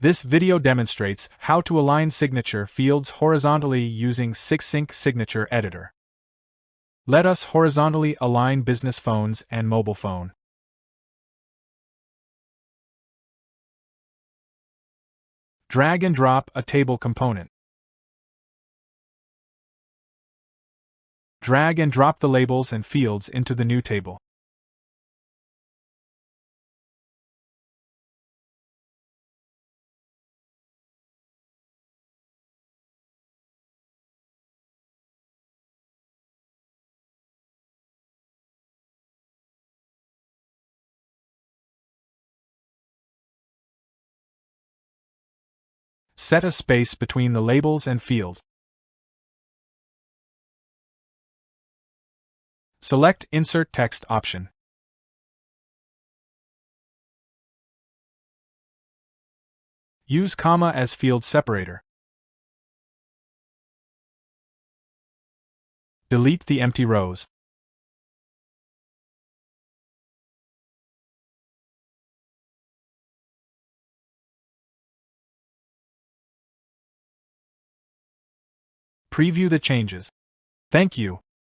This video demonstrates how to align signature fields horizontally using Sigsync Signature Editor. Let us horizontally align business phones and mobile phone. Drag and drop a table component. Drag and drop the labels and fields into the new table. Set a space between the labels and field. Select Insert Text option. Use comma as field separator. Delete the empty rows. Preview the changes. Thank you.